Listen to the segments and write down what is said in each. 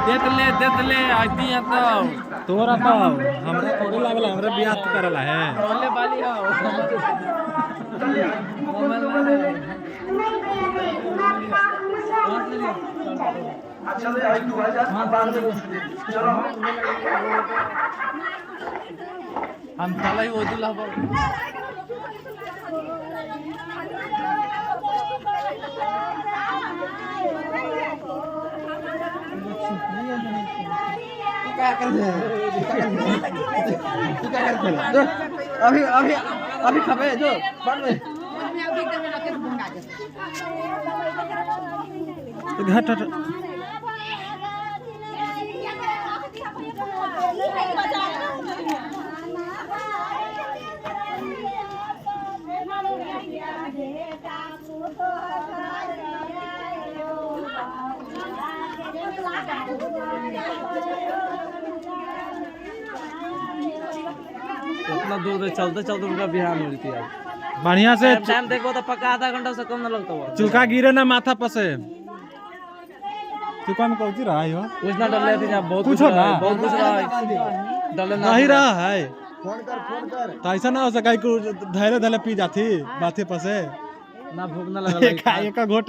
देतले आती है तो तोरा तो हमरा थोड़ी लागला हमरा बियाह करला है बोले वाली हो अच्छा ले आई 2000 चलो हम चलाई वो दुल्हा क्या करते हैं जो अभी अभी अभी खबे जो बन में घट इतना दूर चलते चलते उनका बिहान हो रही थी यार बढ़िया से टाइम देखो तो पक्का आधा घंटा से कम ना लगता हुआ चुलका गिरे ना माथा पर से चुका में कौची रहा है हो कुछ ना डल रहे थे यहाँ बहुत कुछ ना बहुत कुछ रहा है डले ना नहीं रहा है फोन कर तो ऐसा ना हो सका कि धैले धैले पी जाती माथे पर से ना भूख ना लगा एक घोट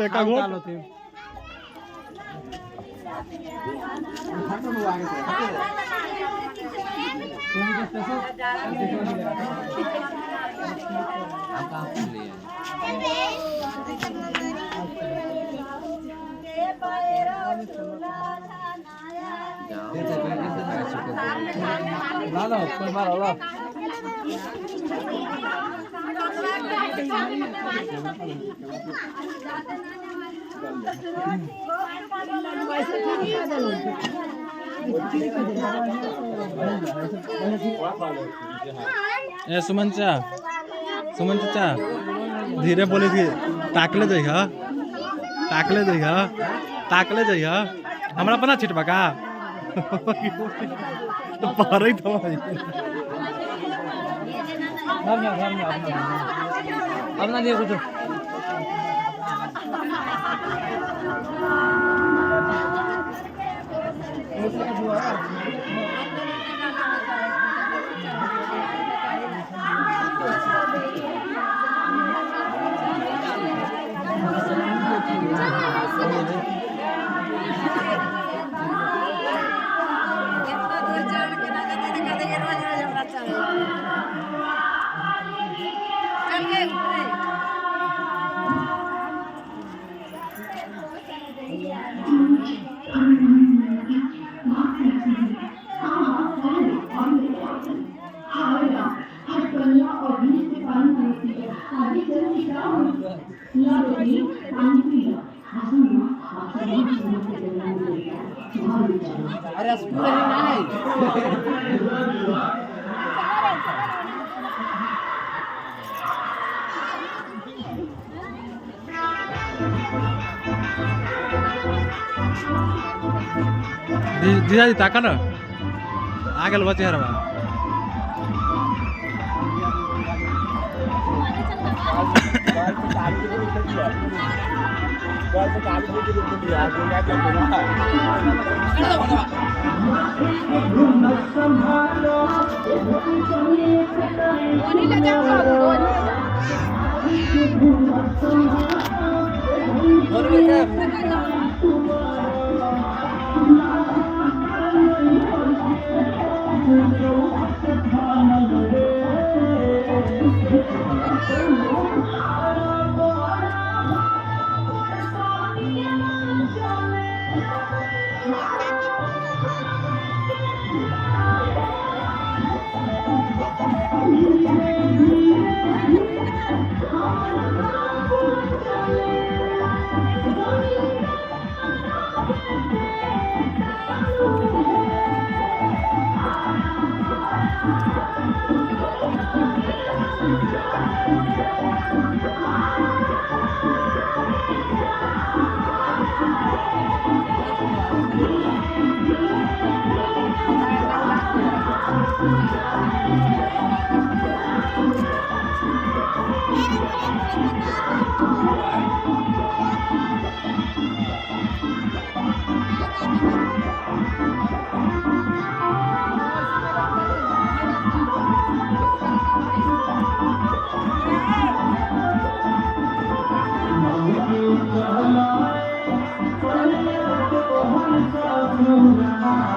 ला कोई मार ला ए सुमन चाचा धीरे बोली थी ताकले जइहा हमरा पता छिटबा का पारे तो अब ना लिए कुछ अरे पूरा ही ना है जीजाजी ताका ना आ गेल बचे हरवा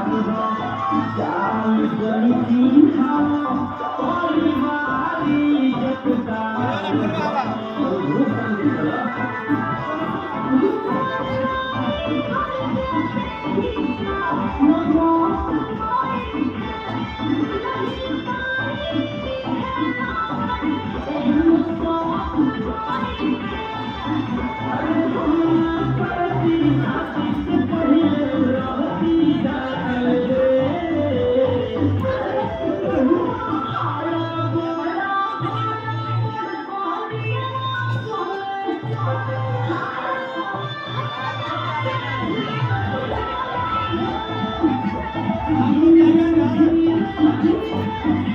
Thank you.